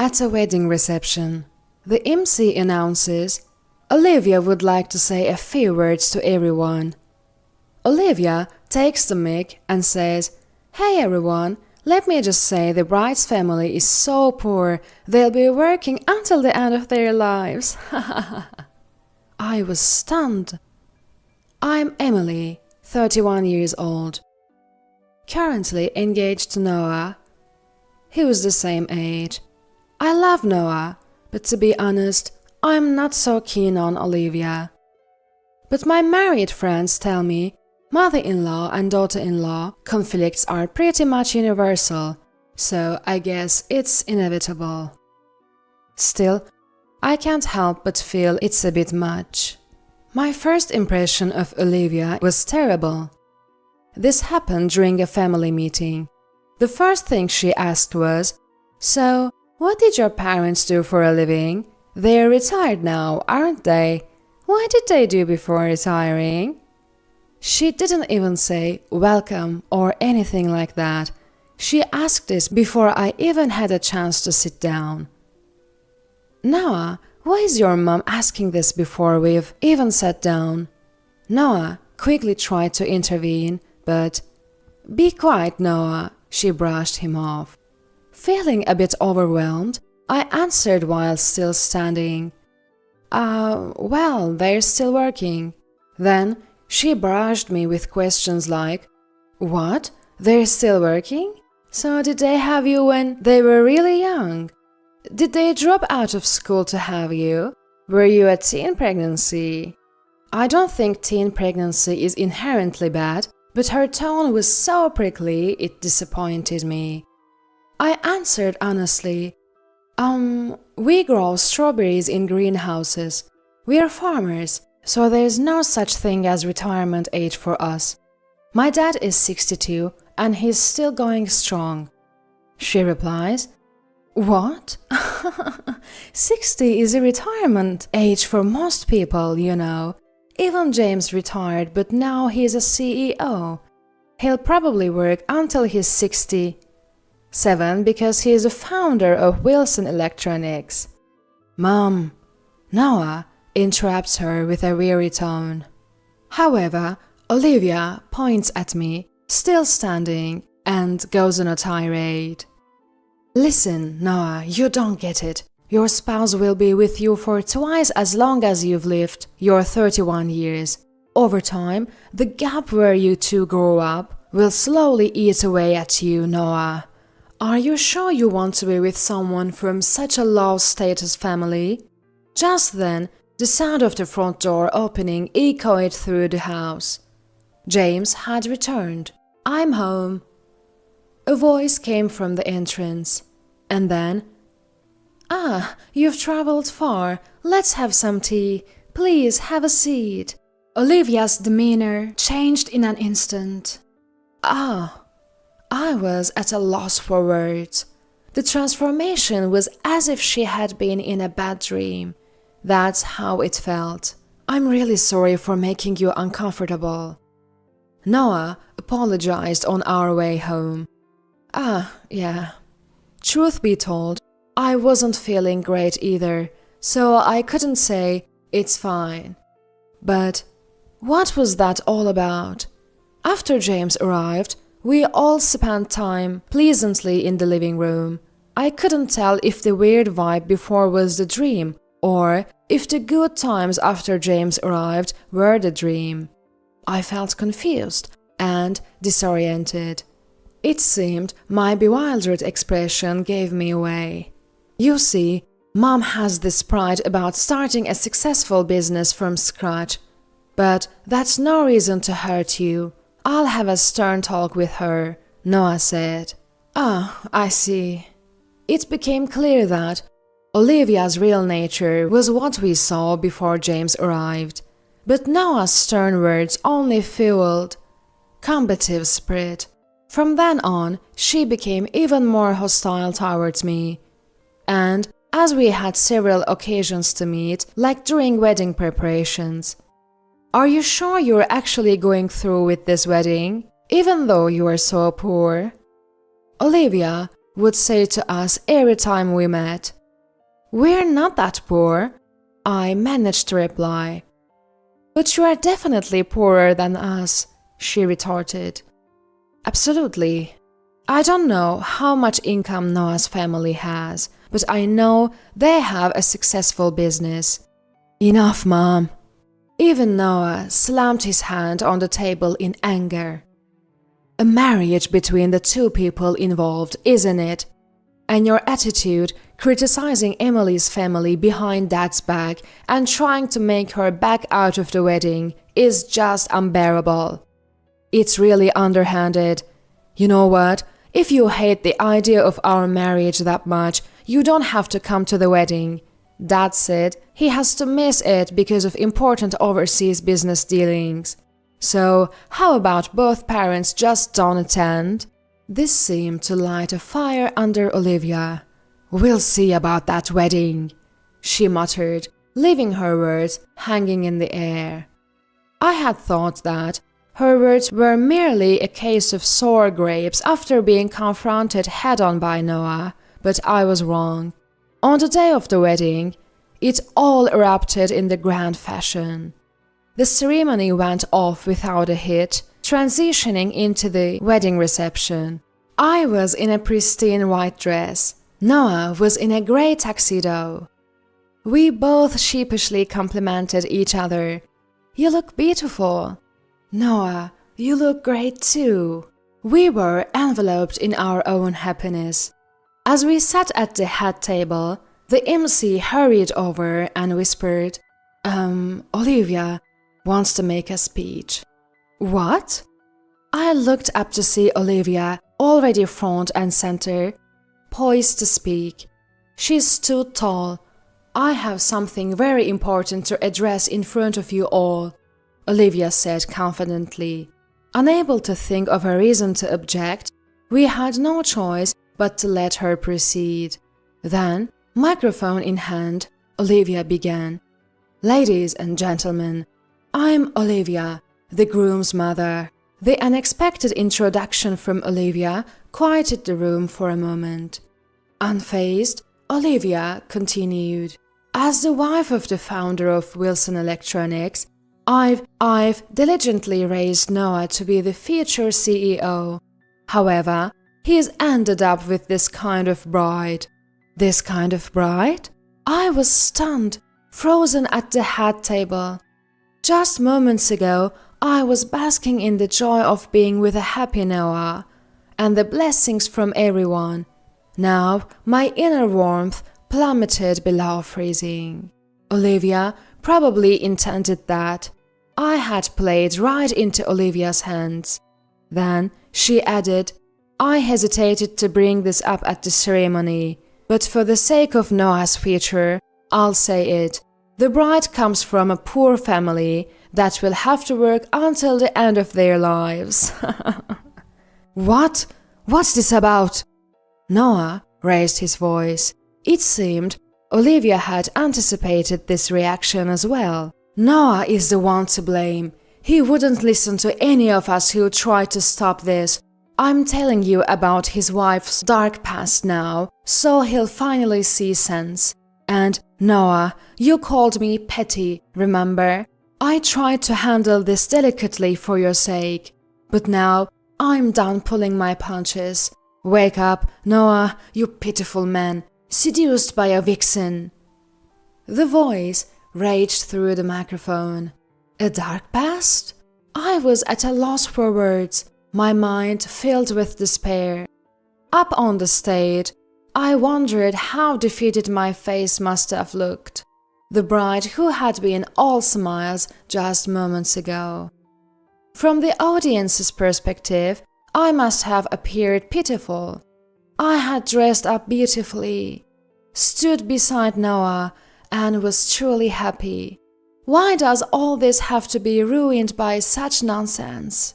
At a wedding reception, the MC announces, Olivia would like to say a few words to everyone. Olivia takes the mic and says, Hey everyone, let me just say the bride's family is so poor, they'll be working until the end of their lives. I was stunned. I'm Emily, 31 years old. Currently engaged to Noah. He was the same age. I love Noah, but to be honest, I'm not so keen on Olivia. But my married friends tell me mother-in-law and daughter-in-law conflicts are pretty much universal, so I guess it's inevitable. Still, I can't help but feel it's a bit much. My first impression of Olivia was terrible. This happened during a family meeting. The first thing she asked was, So, what did your parents do for a living? They're retired now, aren't they? What did they do before retiring? She didn't even say welcome or anything like that. She asked this before I even had a chance to sit down. Noah, why is your mom asking this before we've even sat down? Noah quickly tried to intervene, but Be quiet, Noah, she brushed him off. Feeling a bit overwhelmed, I answered while still standing. Well, they're still working. Then she barraged me with questions like, What? They're still working? So did they have you when they were really young? Did they drop out of school to have you? Were you a teen pregnancy? I don't think teen pregnancy is inherently bad, but her tone was so prickly it disappointed me. I answered honestly, we grow strawberries in greenhouses. We're farmers, so there's no such thing as retirement age for us. My dad is 62 and he's still going strong. She replies, What? 60 is a retirement age for most people, you know. Even James retired, but now he's a CEO. He'll probably work until he's 67 because he is the founder of Wilson Electronics. Mom, Noah interrupts her with a weary tone. However, Olivia points at me, still standing, and goes on a tirade. Listen, Noah, you don't get it. Your spouse will be with you for twice as long as you've lived your 31 years. Over time, the gap where you two grow up will slowly eat away at you, Noah. Are you sure you want to be with someone from such a low-status family? Just then, the sound of the front door opening echoed through the house. James had returned. I'm home. A voice came from the entrance. And then, you've traveled far. Let's have some tea. Please have a seat. Olivia's demeanor changed in an instant. I was at a loss for words. The transformation was as if she had been in a bad dream. That's how it felt. I'm really sorry for making you uncomfortable. Noah apologized on our way home. Yeah. Truth be told, I wasn't feeling great either, so I couldn't say, it's fine. But what was that all about? After James arrived, we all spent time pleasantly in the living room. I couldn't tell if the weird vibe before was the dream, or if the good times after James arrived were the dream. I felt confused and disoriented. It seemed my bewildered expression gave me away. You see, Mom has this pride about starting a successful business from scratch. But that's no reason to hurt you. I'll have a stern talk with her, Noah said. I see. It became clear that Olivia's real nature was what we saw before James arrived. But Noah's stern words only fueled combative spirit. From then on, she became even more hostile towards me. And as we had several occasions to meet, like during wedding preparations, Are you sure you're actually going through with this wedding, even though you are so poor? Olivia would say to us every time we met, "We're not that poor," I managed to reply. "But you are definitely poorer than us," she retorted. "Absolutely. I don't know how much income Noah's family has, but I know they have a successful business." "Enough, Mom." Even Noah slammed his hand on the table in anger. "A marriage between the two people involved, isn't it? And your attitude, criticizing Emily's family behind Dad's back and trying to make her back out of the wedding, is just unbearable. It's really underhanded. You know what? If you hate the idea of our marriage that much, you don't have to come to the wedding. Dad said he has to miss it because of important overseas business dealings. So, how about both parents just don't attend?" This seemed to light a fire under Olivia. "We'll see about that wedding," she muttered, leaving her words hanging in the air. I had thought that her words were merely a case of sour grapes after being confronted head-on by Noah, but I was wrong. On the day of the wedding, it all erupted in the grand fashion. The ceremony went off without a hitch, transitioning into the wedding reception. I was in a pristine white dress. Noah was in a grey tuxedo. We both sheepishly complimented each other. "You look beautiful." "Noah, you look great too." We were enveloped in our own happiness. As we sat at the head table, the MC hurried over and whispered, Olivia wants to make a speech." "What?" I looked up to see Olivia, already front and center, poised to speak. She stood tall. "I have something very important to address in front of you all," Olivia said confidently. Unable to think of a reason to object, we had no choice but to let her proceed. Then, microphone in hand, Olivia began. "Ladies and gentlemen, I'm Olivia, the groom's mother." The unexpected introduction from Olivia quieted the room for a moment. Unfazed, Olivia continued. "As the wife of the founder of Wilson Electronics, I've diligently raised Noah to be the future CEO. However, he's ended up with this kind of bride." "This kind of bride?" I was stunned, frozen at the head table. Just moments ago, I was basking in the joy of being with a happy Noah and the blessings from everyone. Now, my inner warmth plummeted below freezing. Olivia probably intended that. I had played right into Olivia's hands. Then she added, "I hesitated to bring this up at the ceremony, but for the sake of Noah's future, I'll say it. The bride comes from a poor family that will have to work until the end of their lives." "What? What's this about?" Noah raised his voice. It seemed Olivia had anticipated this reaction as well. "Noah is the one to blame. He wouldn't listen to any of us who tried to stop this. I'm telling you about his wife's dark past now, so he'll finally see sense. And, Noah, you called me petty, remember? I tried to handle this delicately for your sake. But now, I'm done pulling my punches. Wake up, Noah, you pitiful man, seduced by a vixen." The voice raged through the microphone. A dark past? I was at a loss for words, my mind filled with despair. Up on the stage, I wondered how defeated my face must have looked. The bride who had been all smiles just moments ago. From the audience's perspective, I must have appeared pitiful. I had dressed up beautifully, stood beside Noah, and was truly happy. Why does all this have to be ruined by such nonsense?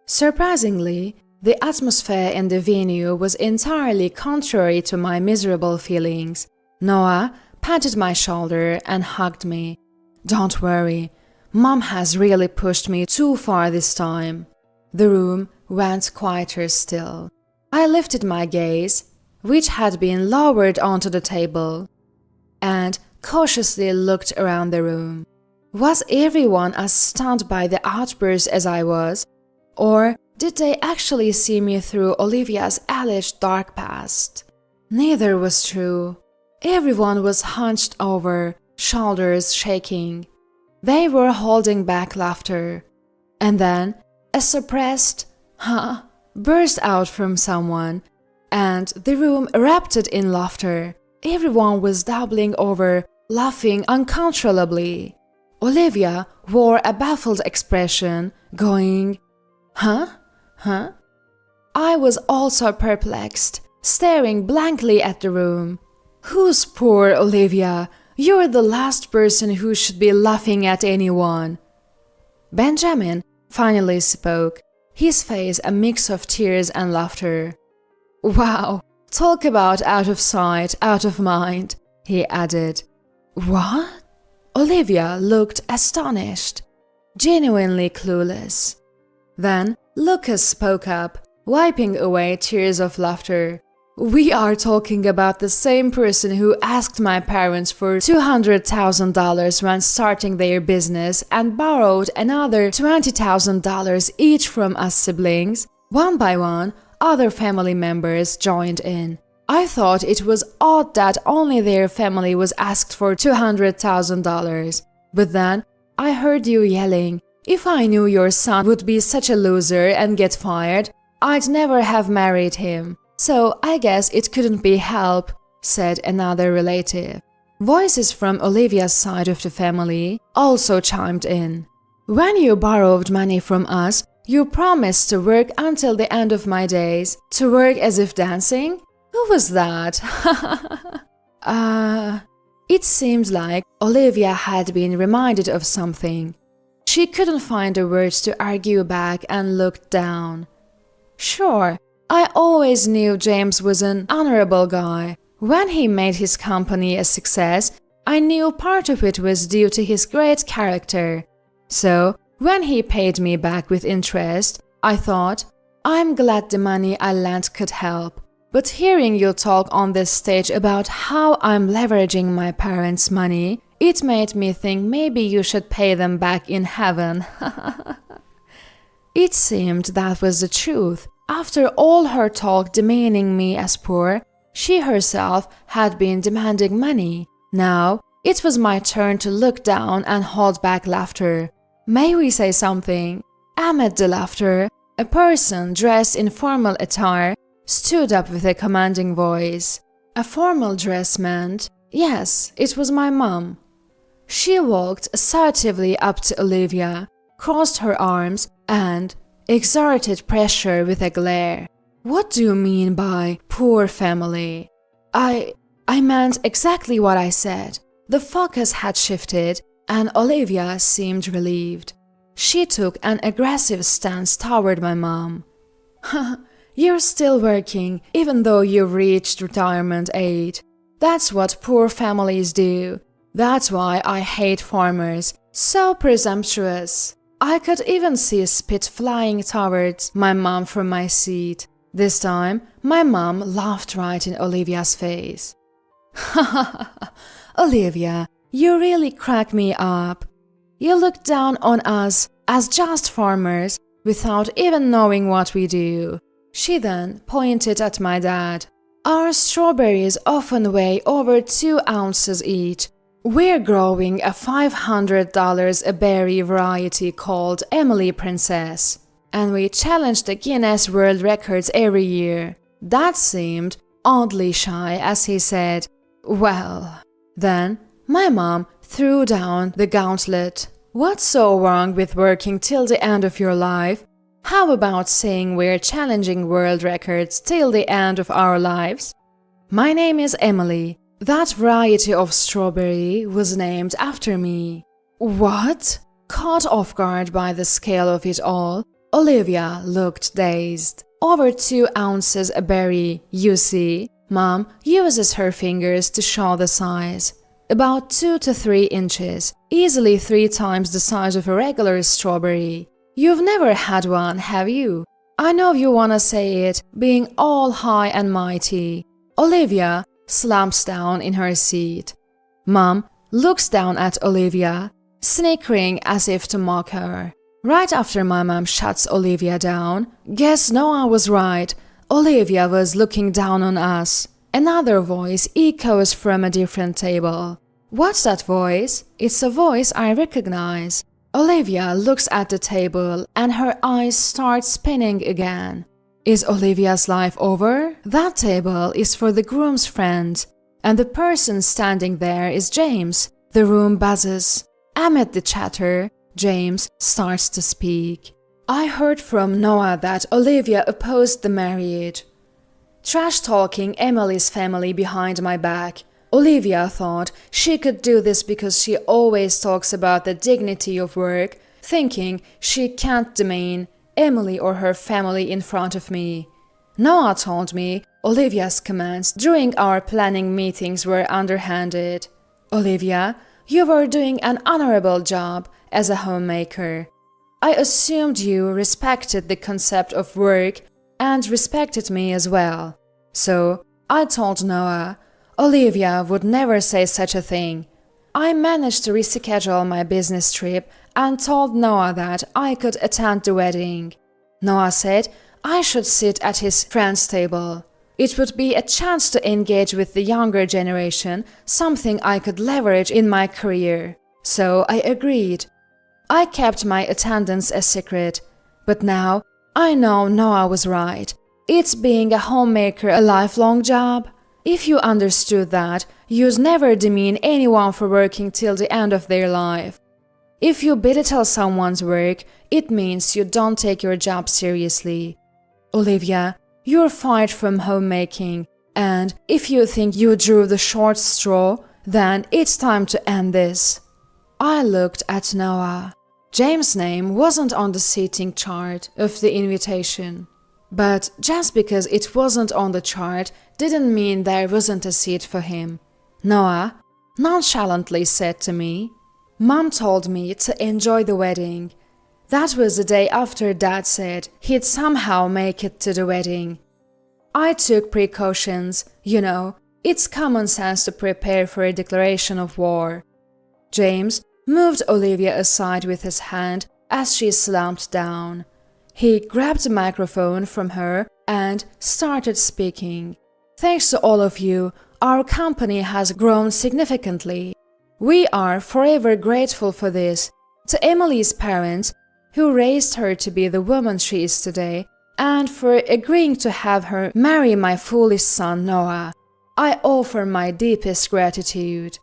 Surprisingly, the atmosphere in the venue was entirely contrary to my miserable feelings. Noah patted my shoulder and hugged me. "Don't worry, Mom has really pushed me too far this time." The room went quieter still. I lifted my gaze, which had been lowered onto the table. and cautiously looked around the room. Was everyone as stunned by the outburst as I was? Or did they actually see me through Olivia's alleged dark past? Neither was true. Everyone was hunched over, shoulders shaking. They were holding back laughter. And then a suppressed "huh" burst out from someone, and the room erupted in laughter. Everyone was doubling over, laughing uncontrollably. Olivia wore a baffled expression, going, "Huh? Huh?" I was also perplexed, staring blankly at the room. "Who's poor, Olivia? You're the last person who should be laughing at anyone." Benjamin finally spoke, his face a mix of tears and laughter. "Wow, talk about out of sight, out of mind," he added. "What?" Olivia looked astonished, genuinely clueless. Then Lucas spoke up, wiping away tears of laughter. "We are talking about the same person who asked my parents for $200,000 when starting their business and borrowed another $20,000 each from us siblings." One by one, other family members joined in. I thought it was odd that only their family was asked for $200,000. But then I heard you yelling, "If I knew your son would be such a loser and get fired, I'd never have married him. So I guess it couldn't be helped," said another relative. Voices from Olivia's side of the family also chimed in. "When you borrowed money from us, you promised to work until the end of my days. To work as if dancing? Who was that?" It seemed like Olivia had been reminded of something. She couldn't find the words to argue back and looked down. "Sure, I always knew James was an honorable guy. When he made his company a success, I knew part of it was due to his great character. So, when he paid me back with interest, I thought, I'm glad the money I lent could help. But hearing you talk on this stage about how I'm leveraging my parents' money, it made me think maybe you should pay them back in heaven." It seemed that was the truth. After all her talk demeaning me as poor, she herself had been demanding money. Now, it was my turn to look down and hold back laughter. May we say something? Amid the laughter, a person dressed in formal attire stood up with a commanding voice. A formal dress meant, yes, it was my mom. She walked assertively up to Olivia, crossed her arms, and exerted pressure with a glare. "What do you mean by poor family?" I meant exactly what I said." The focus had shifted, and Olivia seemed relieved. She took an aggressive stance toward my mom. "You're still working, even though you've reached retirement age. That's what poor families do. That's why I hate farmers. So presumptuous." I could even see spit flying towards my mom from my seat. This time, my mom laughed right in Olivia's face. "Olivia, you really crack me up. You look down on us as just farmers without even knowing what we do." She then pointed at my dad. "Our strawberries often weigh over 2 ounces each. We're growing a $500 a berry variety called Emily Princess, and we challenge the Guinness World Records every year." That seemed oddly shy as he said, "Well." Then my mom threw down the gauntlet. "What's so wrong with working till the end of your life? How about saying we're challenging world records till the end of our lives? My name is Emily. That variety of strawberry was named after me." "What?" Caught off guard by the scale of it all, Olivia looked dazed. "Over 2 ounces a berry, you see." Mom uses her fingers to show the size. "About 2 to 3 inches, easily 3 times the size of a regular strawberry. You've never had one, have you? I know you wanna say it, being all high and mighty." Olivia slumps down in her seat. Mom looks down at Olivia, snickering as if to mock her. Right after my mom shuts Olivia down, guess Noah was right. Olivia was looking down on us. Another voice echoes from a different table. What's that voice? It's a voice I recognize. Olivia looks at the table and her eyes start spinning again. Is Olivia's life over? That table is for the groom's friend, and the person standing there is James. The room buzzes. Amid the chatter, James starts to speak. I heard from Noah that Olivia opposed the marriage. Trash-talking Emily's family behind my back. Olivia thought she could do this because she always talks about the dignity of work, thinking she can't demean Emily or her family in front of me. Noah told me Olivia's comments during our planning meetings were underhanded. Olivia, you were doing an honorable job as a homemaker. I assumed you respected the concept of work and respected me as well. So I told Noah Olivia would never say such a thing. I managed to reschedule my business trip and told Noah that I could attend the wedding. Noah said I should sit at his friend's table. It would be a chance to engage with the younger generation, something I could leverage in my career. So I agreed. I kept my attendance a secret, but now I know Noah was right. It's being a homemaker a lifelong job. If you understood that, you'd never demean anyone for working till the end of their life. If you belittle someone's work, it means you don't take your job seriously. Olivia, you're fired from homemaking, and if you think you drew the short straw, then it's time to end this. I looked at Noah. James' name wasn't on the seating chart of the invitation. But just because it wasn't on the chart didn't mean there wasn't a seat for him. Noah nonchalantly said to me, Mom told me to enjoy the wedding. That was the day after Dad said he'd somehow make it to the wedding. I took precautions, it's common sense to prepare for a declaration of war. James moved Olivia aside with his hand as she slumped down. He grabbed the microphone from her and started speaking. Thanks to all of you, our company has grown significantly. We are forever grateful for this. To Emily's parents, who raised her to be the woman she is today, and for agreeing to have her marry my foolish son Noah, I offer my deepest gratitude.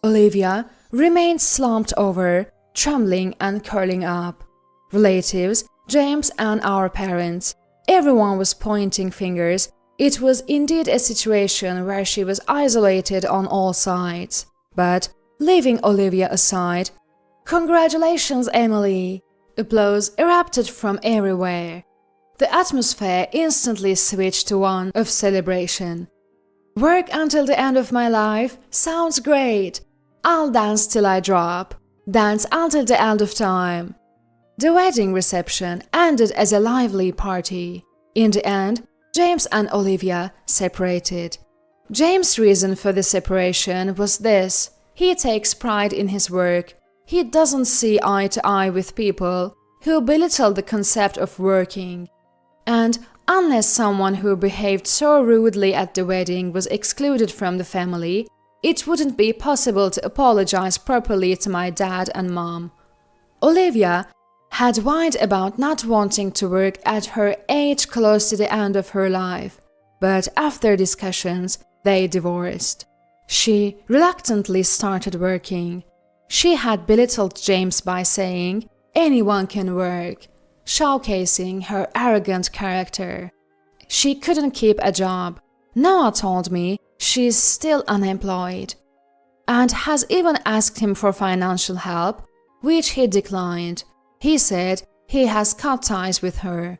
Olivia remained slumped over, trembling and curling up. Relatives, James and our parents, everyone was pointing fingers. It was indeed a situation where she was isolated on all sides. But, leaving Olivia aside, "Congratulations, Emily!" Applause erupted from everywhere. The atmosphere instantly switched to one of celebration. "Work until the end of my life? Sounds great! I'll dance till I drop. Dance until the end of time." The wedding reception ended as a lively party. In the end, James and Olivia separated. James' reason for the separation was this: he takes pride in his work. He doesn't see eye to eye with people who belittle the concept of working. And unless someone who behaved so rudely at the wedding was excluded from the family, it wouldn't be possible to apologize properly to my dad and mom. Olivia had whined about not wanting to work at her age close to the end of her life, but after discussions, they divorced. She reluctantly started working. She had belittled James by saying, "Anyone can work," showcasing her arrogant character. She couldn't keep a job. Noah told me she's still unemployed, and has even asked him for financial help, which he declined. He said he has cut ties with her.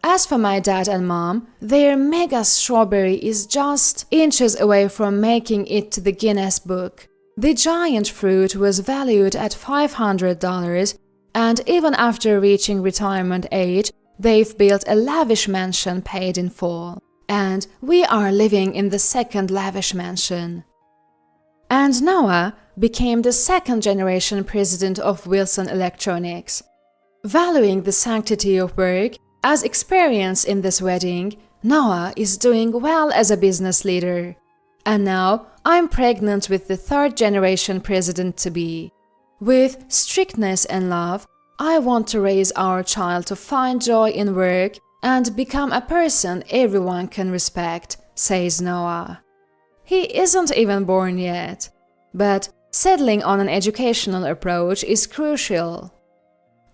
As for my dad and mom, their mega strawberry is just inches away from making it to the Guinness Book. The giant fruit was valued at $500, and even after reaching retirement age, they've built a lavish mansion paid in full. And we are living in the second lavish mansion. And Noah became the second-generation president of Wilson Electronics. Valuing the sanctity of work as experience in this wedding, Noah is doing well as a business leader. And now I'm pregnant with the third-generation president-to-be. With strictness and love, I want to raise our child to find joy in work and become a person everyone can respect, says Noah. He isn't even born yet, but settling on an educational approach is crucial.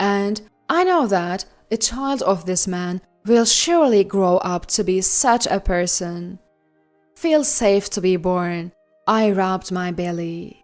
And I know that a child of this man will surely grow up to be such a person. Feels safe to be born. I rubbed my belly.